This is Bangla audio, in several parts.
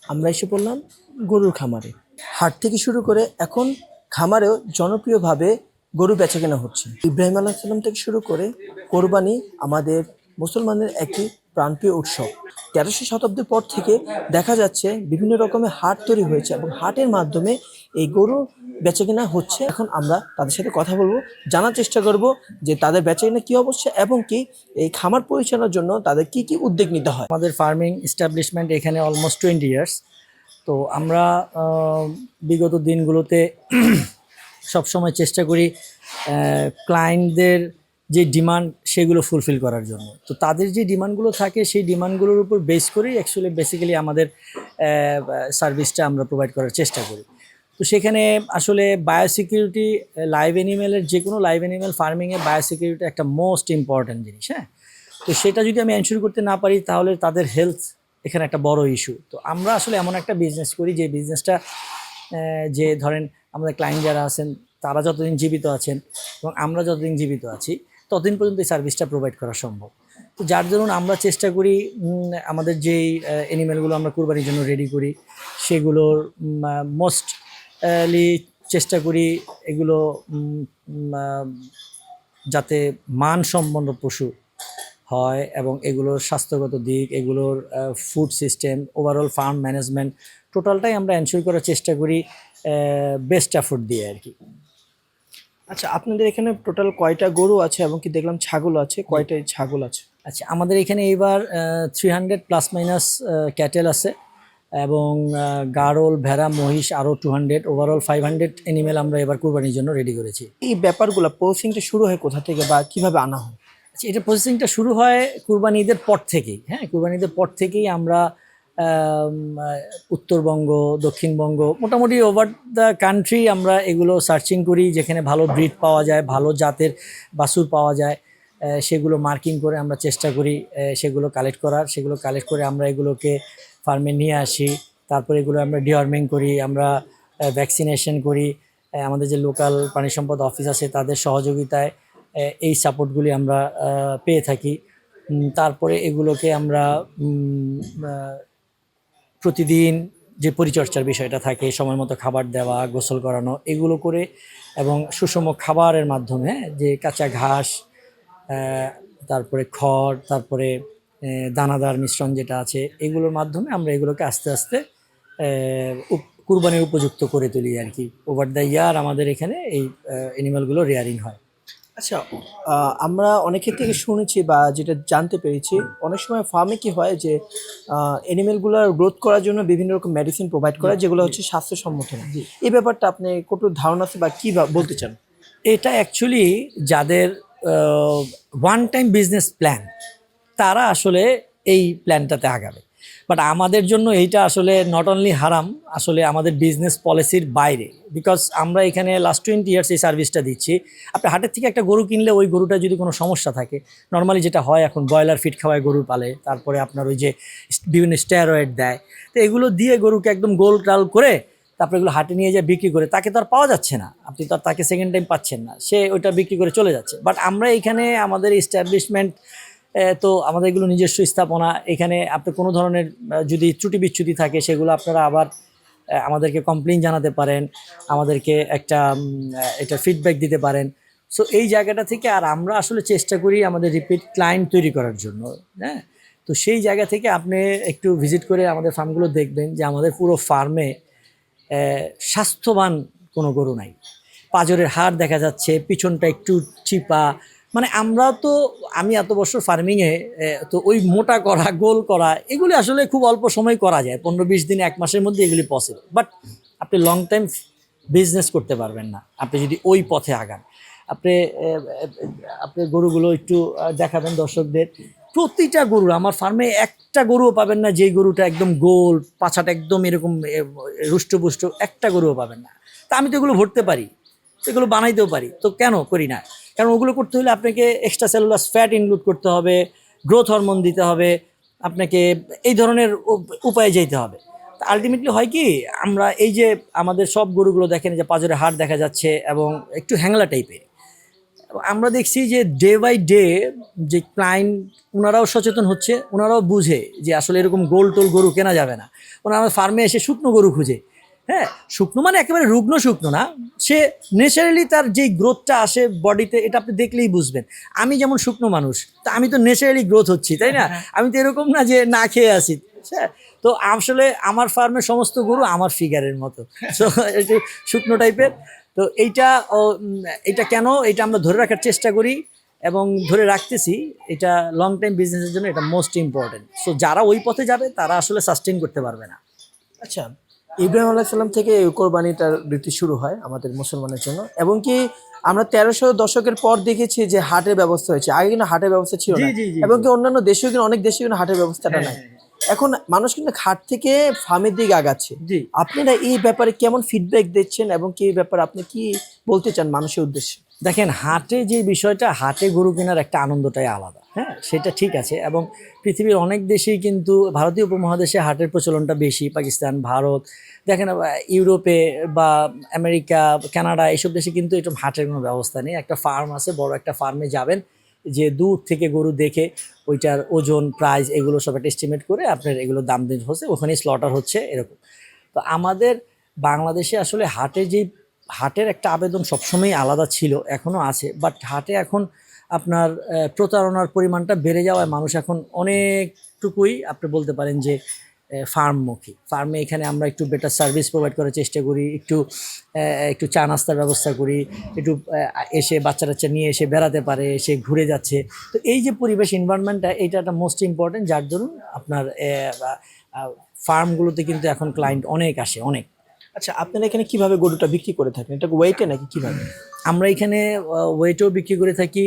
আমরা এসে পড়লাম গরুর খামারে। হাট থেকে শুরু করে এখন খামারেও জনপ্রিয়ভাবে গরু বেচাকেনা হচ্ছে। ইব্রাহিম আলাইহিস সালাম থেকে শুরু করে কোরবানি আমাদের মুসলমানদের একটি প্রাণপ্রিয় উৎসব। ১৩০০ শতাব্দীর পর থেকে দেখা যাচ্ছে বিভিন্ন রকমের হাট তৈরি হয়েছে এবং হাটের মাধ্যমে এই গরু বেচাকেনা হচ্ছে। এখন আমরা তাদের সাথে কথা বলবো, জানার চেষ্টা করব যে তাদের বেচাকেনা কী অবস্থা এবং কি এই খামার পরিচালনার জন্য তাদের কি কি উদ্যোগ নিতে হয়। আমাদের ফার্মিং এস্টাবলিশমেন্ট এখানে অলমোস্ট 20 ইয়ার্স। তো আমরা বিগত দিনগুলোতে সবসময় চেষ্টা করি ক্লায়েন্টদের যে ডিমান্ড সেগুলো ফুলফিল করার জন্য। তো তাদের যে ডিমান্ডগুলো থাকে সেই ডিমান্ডগুলোর উপর বেস করেই বেসিক্যালি আমাদের সার্ভিসটা আমরা প্রোভাইড করার চেষ্টা করি। তো সেখানে আসলে বায়োসিকিউরিটি, লাইভ অ্যানিমেলের যে কোনো লাইভ অ্যানিমেল ফার্মিংয়ে বায়োসিকিউরিটি একটা মোস্ট ইম্পর্ট্যান্ট জিনিস। হ্যাঁ, তো সেটা যদি আমি এনশিওর করতে না পারি তাহলে তাদের হেলথ এখানে একটা বড় ইস্যু। তো আমরা আসলে এমন একটা বিজনেস করি যে বিজনেসটা যে ধরেন আমাদের ক্লায়েন্ট যারা আছেন তারা যতদিন জীবিত আছেন এবং আমরা যতদিন জীবিত আছি ততদিন পর্যন্ত এই সার্ভিসটা প্রোভাইড করা সম্ভব। তো যার জন্য আমরা চেষ্টা করি আমাদের যেই অ্যানিমেলগুলো আমরা কুরবানির জন্য রেডি করি সেগুলোর মোস্টলি চেষ্টা করি এগুলো যাতে মানসম্পন্ন পশু হয় এবং এগুলোর স্বাস্থ্যগত দিক, এগুলোর food system, overall farm management টোটালটাই আমরা এনশিওর করার চেষ্টা করি বেস্ট এফোর্ট দিয়ে আর কি। আচ্ছা, আপনাদের এখানে টোটাল কয়টা গরু আছে এবং কি দেখলাম ছাগল আছে, কয়টা ছাগল আছে? আচ্ছা, আমাদের এখানে এইবার 300 প্লাস মাইনাস ক্যাটেল আছে এবং গাড়ল, ভেড়া, মহিষ আরও 200, ওভারঅল 500 অ্যানিমেল আমরা এবার কুরবানির জন্য রেডি করেছি। এই ব্যাপারগুলো প্রসেসিংটা শুরু হয় কোথা থেকে বা কিভাবে আনা হয়? আচ্ছা, এটা প্রসেসিংটা শুরু হয় কুরবানি ঈদের পর থেকেই। হ্যাঁ, কুরবানি ঈদের পর থেকেই আমরা উত্তরবঙ্গ, দক্ষিণবঙ্গ, মোটামুটি ওভার দ্য কান্ট্রি আমরা এগুলো সার্চিং করি, যেখানে ভালো ব্রিড পাওয়া যায়, ভালো জাতের বাছুর পাওয়া যায়, সেগুলো মার্কিং করে আমরা চেষ্টা করি সেগুলো কালেক্ট করে আমরা এগুলোকে ফার্মে নিয়ে আসি। তারপরে এগুলো আমরা ডিওয়ার্মিং করি, আমরা ভ্যাকসিনেশন করি। আমাদের যে লোকাল প্রাণী সম্পদ অফিস আছে তাদের সহযোগিতায় এই সাপোর্টগুলি আমরা পেয়ে থাকি। তারপরে এগুলোকে আমরা প্রতিদিন যে পরিচর্যার বিষয়টা থাকে, সময় মতো খাবার দেওয়া, গোসল করানো, এগুলো করে এবং সুষম খাবারের মাধ্যমে যে কাঁচা ঘাস, তারপরে খড়, তারপরে দানাদার মিশ্রণ যেটা আছে এগুলোর মাধ্যমে আমরা এগুলোকে আস্তে আস্তে কুরবানির উপযুক্ত করে তুলি আর কি। ওভার দ্য ইয়ার আমাদের এখানে এই অ্যানিমালগুলো রেয়ারিং হয়। আচ্ছা, আমরা অনেকের থেকে শুনেছি বা যেটা জানতে পেরেছি, অনেক সময় ফার্মে কি হয় যে অ্যানিমেলগুলোর গ্রোথ করার জন্য বিভিন্ন রকম মেডিসিন প্রোভাইড করা, যেগুলো হচ্ছে স্বাস্থ্যসম্মত না। এই ব্যাপারটা আপনি কত ধারণা আছে বা কী বলতে চান? এটা অ্যাকচুয়ালি যাদের ওয়ান টাইম বিজনেস প্ল্যান তারা আসলে এই প্ল্যানটাতে আগাবে, বাট আমাদের জন্য এইটা আসলে নট অনলি হারাম, আসলে আমাদের বিজনেস পলিসির বাইরে। বিকজ আমরা এখানে লাস্ট 20 ইয়ার্স এই সার্ভিসটা দিচ্ছি। আপনি হাটের থেকে একটা গরু কিনলে ওই গরুটা যদি কোনো সমস্যা থাকে, নর্মালি যেটা হয় এখন ব্রয়লার ফিড খাওয়ায় গরু পালে, তারপরে আপনার ওই যে বিভিন্ন স্টেরয়েড দেয়, তো এগুলো দিয়ে গরুকে একদম গোল টাল করে তারপরে এগুলো হাটে নিয়ে যায় বিক্রি করে, তাকে তো আর পাওয়া যাচ্ছে না, আপনি তো আর তাকে সেকেন্ড টাইম পাচ্ছেন না, সে ওইটা বিক্রি করে চলে যাচ্ছে। বাট আমরা এখানে আমাদের এস্টাবলিশমেন্ট, তো আমাদের এগুলো নিজস্ব স্থাপনা, এখানে আপনি কোনো ধরনের যদি ত্রুটি বিচ্যুতি থাকে সেগুলো আপনারা আবার আমাদেরকে কমপ্লেইন জানাতে পারেন, আমাদেরকে একটা এটা ফিডব্যাক দিতে পারেন। সো এই জায়গাটা থেকে আর আমরা আসলে চেষ্টা করি আমাদের রিপিট ক্লায়েন্ট তৈরি করার জন্য। হ্যাঁ, তো সেই জায়গা থেকে আপনি একটু ভিজিট করে আমাদের ফার্মগুলো দেখবেন যে আমাদের পুরো ফার্মে স্বাস্থ্যবান কোনো গরু নাই। পাঁজরের হাড় দেখা যাচ্ছে, পিছনটা একটু চিপা, মানে আমরা তো, আমি এত বছর ফার্মিংয়ে, তো ওই মোটা করা, গোল করা এগুলি আসলে খুব অল্প সময় করা যায়, 15-20 দিন, 1 মাসের মধ্যে এগুলি পসিবল। বাট আপনি লং টাইম বিজনেস করতে পারবেন না আপনি যদি ওই পথে আগান। আপনি আপনি গরুগুলো একটু দেখাবেন দর্শকদের। প্রতিটা গরু আমার ফার্মে একটা গরুও পাবেন না যেই গরুটা একদম গোল, পাছাটা একদম এরকম রুষ্টপুষ্ট, একটা গরুও পাবেন না। তা আমি তো এগুলো ভরতে পারি, এগুলো বানাইতেও পারি, তো কেন করি না? কারণ ওগুলো করতে হলে আপনাকে এক্সট্রা সেলুলাস ফ্যাট ইনক্লুড করতে হবে, গ্রোথ হরমোন দিতে হবে, আপনাকে এই ধরনের উপায়ে যেতে হবে। আলটিমেটলি হয় কি, আমরা এই যে আমাদের সব গরুগুলো দেখেন যে পাঁজরে হাড় দেখা যাচ্ছে এবং একটু হ্যাংলা টাইপের, আমরা দেখছি যে ডে বাই ডে যে ক্লায়েন্ট ওনারাও সচেতন হচ্ছে, ওনারাও বুঝে যে আসলে এরকম গোল টোল গরু কেনা যাবে না। ওনারা ফার্মে এসে শুকনো গরু খুঁজে, হ্যাঁ, শুকনো মানে একেবারে রুগ্ন শুকনো না, সে ন্যাচারালি তার যেই গ্রোথটা আসে বডিতে, এটা আপনি দেখলেই বুঝবেন। আমি যেমন শুকনো মানুষ, তা আমি তো ন্যাচারালি গ্রোথ হচ্ছি, তাই না? আমি তো এরকম না যে না খেয়ে আসি। হ্যাঁ, তো আসলে আমার ফার্মের সমস্ত গরু আমার ফিগারের মতো, তো একটু শুকনো টাইপের। তো এইটা কেন এটা আমরা ধরে রাখার চেষ্টা করি এবং ধরে রাখতেছি। এটা লং টাইম বিজনেসের জন্য এটা মোস্ট ইম্পর্টেন্ট। সো যারা ওই পথে যাবে তারা আসলে সাস্টেইন করতে পারবে না। আচ্ছা, ইব্রাহিম আলাইসাল্লাম থেকে এই কোরবানিটার রীতি শুরু হয় আমাদের মুসলমানের জন্য, এবং কি আমরা 1300 দশকের পর দেখেছি যে হাটের ব্যবস্থা হয়েছে। আগে কিন্তু হাটের ব্যবস্থা ছিল না, এবং কি অন্যান্য দেশেও কিন্তু অনেক দেশে কিন্তু হাটের ব্যবস্থাটা নাই। এখন মানুষ কিন্তু হাট থেকে ফার্মের দিকে আগাচ্ছে। জি। আপনারা এই ব্যাপারে কেমন ফিডব্যাক দিচ্ছেন, এবং কি এই ব্যাপারে আপনি কি বলতে চান মানুষের উদ্দেশ্যে? দেখেন, হাটে যে বিষয়টা, হাটে গরু কেনার একটা আনন্দটাই আলাদা, হ্যাঁ, সেটা ঠিক আছে। এবং পৃথিবীর অনেক দেশেই কিন্তু, ভারতীয় উপমহাদেশে হাটের প্রচলনটা বেশি, পাকিস্তান, ভারত, দেখেন ইউরোপে বা আমেরিকা, কানাডা, এইসব দেশে কিন্তু এরকম হাটের কোনো ব্যবস্থা নেই। একটা ফার্ম আছে, বড় একটা ফার্মে যাবেন, যে দূর থেকে গরু দেখে ওইটার ওজন, প্রাইস, এগুলো সব একটা এস্টিমেট করে আপনার এগুলো দাম দিন হচ্ছে, ওখানেই স্লটার হচ্ছে, এরকম। তো আমাদের বাংলাদেশে আসলে হাটের একটা আবেদন সবসময় আলাদা ছিল, এখনও আছে, বাট হাটে এখন আপনার প্রতারণার পরিমাণটা বেড়ে যাওয়ায় মানুষ এখন অনেকটুকুই আপনি বলতে পারেন যে ফার্মমুখী। ফার্মে এখানে আমরা একটু বেটার সার্ভিস প্রোভাইড করার চেষ্টা করি, একটু চা নাস্তার ব্যবস্থা করি, একটু এসে বাচ্চা টাচ্চা নিয়ে এসে বেড়াতে পারে, এসে ঘুরে যাচ্ছে। তো এই যে পরিবেশ, এনভায়রনমেন্টটা, এটা একটা মোস্ট ইম্পর্টেন্ট, যার দরুন আপনার ফার্মগুলোতে কিন্তু এখন ক্লায়েন্ট অনেক আসে, অনেক। আচ্ছা, আপনারা এখানে কিভাবে গরুটা বিক্রি করে থাকেন? এটা ওয়েটে নাকি কিভাবে? আমরা এখানে ওয়েটেও বিক্রি করে থাকি,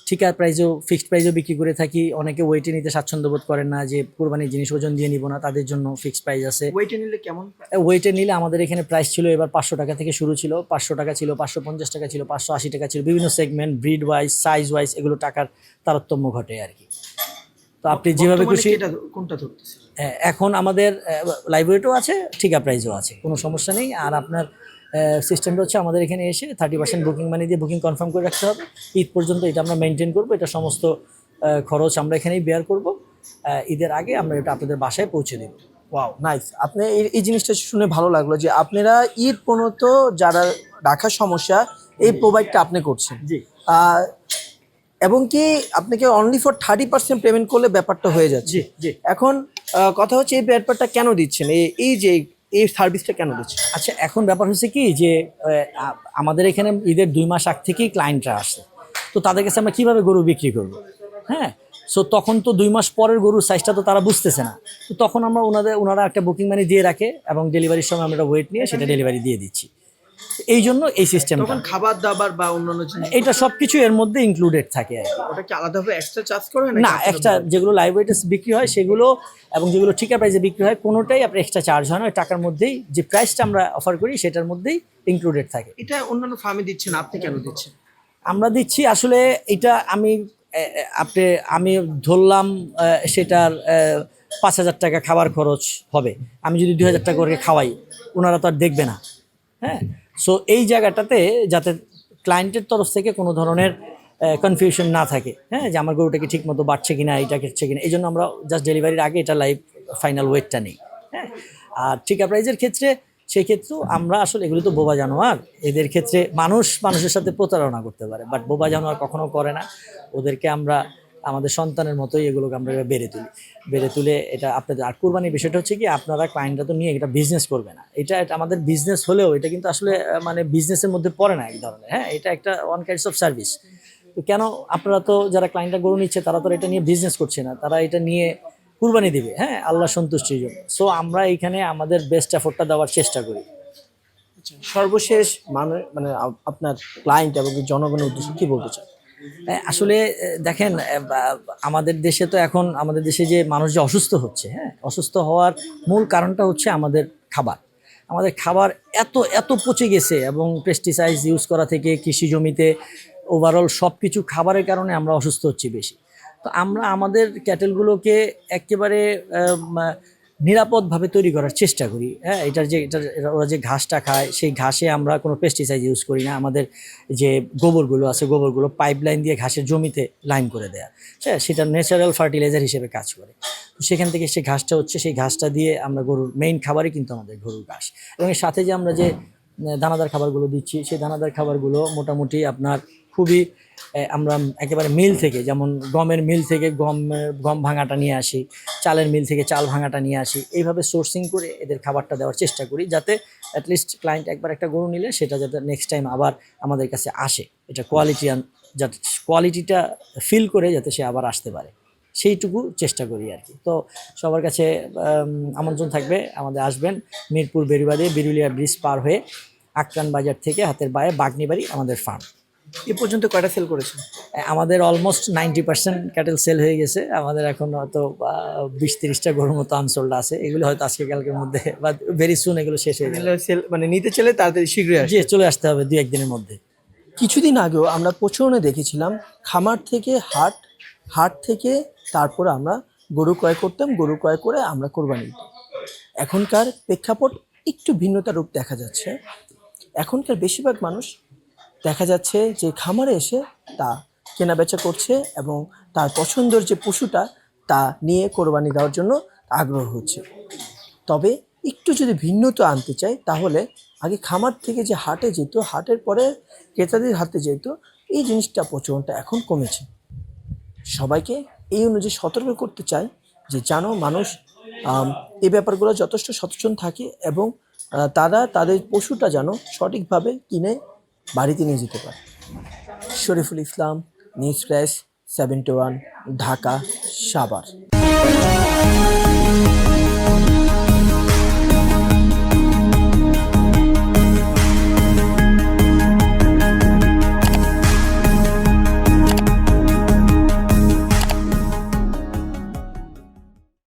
ঠিকা প্রাইজও, ফিক্সড প্রাইজও বিক্রি করে থাকি। অনেকে ওয়েটে নিতে স্বাচ্ছন্দ্য বোধ করেন না, যে কোরবানির জিনিস ওজন দিয়ে নিব না, তাদের জন্য ফিক্সড প্রাইস আছে। ওয়েটে নিলে কেমন? ওয়েটে নিলে আমাদের এখানে প্রাইস ছিল এবার 500 টাকা থেকে শুরু ছিল, 500 টাকা ছিল, 550 টাকা ছিল, 580 টাকা ছিল, বিভিন্ন segment, breed wise, size wise, এগুলো টাকার তারতম্য ঘটে আর কি। তো আপনি যেভাবে খুশি। কোনটা ধরতেছে? এখন আমাদের লাইভ ওয়েটও আছে, ঠিকা প্রাইজও আছে, কোনো সমস্যা নেই। আর আপনার সিস্টেমটা হচ্ছে, আমাদের এখানে এসে 30% বুকিং মানি দিয়ে বুকিং কনফার্ম করে রাখতে হবে। ঈদ পর্যন্ত এটা আমরা মেনটেন করবো, এটা সমস্ত খরচ আমরা এখানেই বেয়ার করব। ঈদের আগে আমরা এটা আপনাদের বাসায় পৌঁছে দেব। Wow, nice. আপনি এই জিনিসটা শুনে ভালো লাগলো যে আপনারা ঈদ পর্যন্ত যারা রাখার সমস্যা, এই প্রোভাইডটা আপনি করছেন। জি। এবং কি আপনাকে অনলি ফর 30% পেমেন্ট করলে ব্যাপারটা হয়ে যাচ্ছে। জি, জি। এখন কথা হচ্ছে, এই ব্যাপারটা কেন দিচ্ছেন, এই যে এই সার্ভিসটা কেন দিচ্ছেন? আচ্ছা, এখন ব্যাপার হচ্ছে কি যে আমাদের এখানে ঈদের 2 মাস আগ থেকেই ক্লায়েন্টরা আসে, তো তাদের কাছে আমরা কীভাবে গরু বিক্রি করব, হ্যাঁ। সো তখন তো 2 মাস পরের গরুর সাইজটা তো তারা বুঝতেছে না, তো তখন আমরা ওনারা একটা বুকিং মানি দিয়ে রাখে, এবং ডেলিভারির সময় আমরা ওয়েট নিয়ে সেটা ডেলিভারি দিয়ে দিচ্ছি। এই জন্য এই সিস্টেমটা। তখন খাবার দাবার বা অন্যান্য জিনিস, এটা সব কিছু এর মধ্যে ইনক্লুডেড থাকে আর কি। ওটা কি আলাদাভাবে এক্সট্রা চার্জ করে না, এক্সট্রা যেগুলো লাইভ ওয়েটে বিক্রি হয় সেগুলো, এবং যেগুলো ঠিকা প্রাইসে বিক্রি হয়, কোনোটাই আপনার এক্সট্রা চার্জ হয় না। ওই টাকার মধ্যেই যে প্রাইসটা আমরা অফার করি সেটার মধ্যেই ইনক্লুডেড থাকে। এটা অন্যান্য ফার্মে দিচ্ছেন, আপনি কেন দিচ্ছেন? আমরা দিচ্ছি আসলে এটা আমি ধরলাম সেটার 5,000 টাকা খাবার খরচ হবে, আমি যদি 2,000 টাকা করে খাওয়াই, ওনারা তো আর দেখবে না, হ্যাঁ। সো এই জায়গাটাতে যাতে ক্লায়েন্টের তরফ থেকে কোনো ধরনের কনফিউশন না থাকে, হ্যাঁ, যে আমার গরুটা কি ঠিক মতো বাড়ছে কিনা, এটা হচ্ছে কিনা, এই জন্য আমরা জাস্ট ডেলিভারির আগে এটা লাইভ ফাইনাল ওয়েটটা নেই, হ্যাঁ। আর ঠিকা প্রাইজের ক্ষেত্রে, সেই ক্ষেত্রেও আমরা আসলে, এগুলো তো বোবা জানোয়ার, এদের ক্ষেত্রে মানুষের সাথে প্রতারণা করতে পারে, বাট বোবা জানোয়ার কখনো করে না। ওদেরকে আমরা আমাদের সন্তানের মতোই এগুলোকে আমরা বেড়ে তুলে এটা আপনাদের। আর কুরবানির বিষয়টা হচ্ছে কি, আপনারা ক্লায়েন্টরা তো নিয়ে এটা বিজনেস করবে না, এটা আমাদের বিজনেস হলেও এটা কিন্তু আসলে মানে বিজনেসের মধ্যে পড়ে না এক ধরনের, হ্যাঁ। এটা একটা ওয়ান কাইন্ডস অফ সার্ভিস। তো কেন আপনারা তো, যারা ক্লায়েন্টরা গরু নিচ্ছে, তারা তো এটা নিয়ে বিজনেস করছে না, তারা এটা নিয়ে কুরবানি দিবে, হ্যাঁ, আল্লাহ সন্তুষ্টির জন্য। সো আমরা এইখানে আমাদের বেস্ট এফোর্টটা দেওয়ার চেষ্টা করি। সর্বশেষ মানে আপনার ক্লায়েন্ট এবং জনগণের উদ্দেশ্যে কি বলতে চান? আসলে দেখেন, আমাদের দেশে তো এখন, আমাদের দেশে যে মানুষ যে অসুস্থ হচ্ছে, হ্যাঁ, অসুস্থ হওয়ার মূল কারণটা হচ্ছে আমাদের খাবার এত পচে গেছে, এবং পেস্টিসাইড ইউজ করা থেকে কৃষি জমিতে ওভারঅল সব কিছু খাবারের কারণে আমরা অসুস্থ হচ্ছি বেশি। তো আমরা আমাদের ক্যাটেলগুলোকে একেবারে নিরাপদভাবে তৈরি করার চেষ্টা করি। হ্যাঁ, ওরা যে ঘাসটা খায় সেই ঘাসে আমরা কোনো পেস্টিসাইড ইউজ করি না। আমাদের যে গোবরগুলো আছে গোবরগুলো পাইপলাইন দিয়ে ঘাসের জমিতে লাইন করে দেয়া, হ্যাঁ, সেটা ন্যাচারাল ফার্টিলাইজার হিসেবে কাজ করে। তো সেখান থেকে সেই ঘাসটা হচ্ছে, সেই ঘাসটা দিয়ে আমরা গরুর মেইন খাবারই কিন্তু আমাদের গরুর ঘাস। এবং এর সাথে যে আমরা যে দানাদার খাবারগুলো দিচ্ছি সেই দানাদার খাবারগুলো মোটামুটি আপনার খুবই আমরা একেবারে মিল থেকে, যেমন গমের মিল থেকে গম ভাঙাটা নিয়ে আসি, চালের মিল থেকে চাল ভাঙাটা নিয়ে আসি, এইভাবে সোর্সিং করে এদের খাবারটা দেওয়ার চেষ্টা করি, যাতে অ্যাটলিস্ট ক্লায়েন্ট একবার একটা গরু নিলে সেটা যাতে নেক্সট টাইম আবার আমাদের কাছে আসে, এটা যাতে কোয়ালিটিটা ফিল করে যাতে সে আবার আসতে পারে, সেইটুকু চেষ্টা করি আর কি। তো সবার কাছে আমন্ত্রণ থাকবে, আমাদের আসবেন মিরপুর বেরুবাদে বিরুলিয়া ব্রিজ পার হয়ে আক্রান বাজার থেকে হাতের বায়ে বাগনিবাড়ি আমাদের ফার্ম। এ পর্যন্ত কয়টা সেল করেছেন? আমাদের অলমোস্ট 90% ক্যাটেল সেল হয়ে গেছে। আমাদের এখন হয়তো 20-30টা গরুর মতো আনসোল্ড আছে। এগুলো হয়তো আজকে কালকের মধ্যে বা ভেরি সুন এগুলো শেষ হয়ে যাবে। সেল মানে নিতে চাইলে তাড়াতাড়ি শীঘ্রই আসবে। জি, চলে আসতে হবে 2-1 দিনের মধ্যে। কিছুদিন আগেও আমরা প্রচলনে দেখেছিলাম খামার থেকে হাট, হাট থেকে তারপর আমরা গরু ক্রয় করতাম, গরু ক্রয় করে আমরা কোরবানি দিতাম। এখনকার প্রেক্ষাপট একটু ভিন্নতা রূপ দেখা যাচ্ছে। এখনকার বেশিরভাগ মানুষ দেখা যাচ্ছে যে খামারে এসে তা কেনা বেচা করছে এবং তার পছন্দের যে পশুটা তা নিয়ে কোরবানি দেওয়ার জন্য আগ্রহ হচ্ছে। তবে একটু যদি ভিন্নতা আনতে চাই তাহলে আগে খামার থেকে যে হাটে যেত, হাটের পরে ক্রেতাদের হাতে যেত, এই জিনিসটা প্রচলনটা এখন কমেছে। সবাইকে এই অনুযায়ী সতর্ক করতে চাই যে যেন মানুষ এই ব্যাপারগুলো যথেষ্ট সচেতন থাকে এবং তারা তাদের পশুটা যেন সঠিকভাবে কিনে বাড়িতে নিয়ে যেতে পারে। Shariful Islam, news press 71, Dhaka, Savar.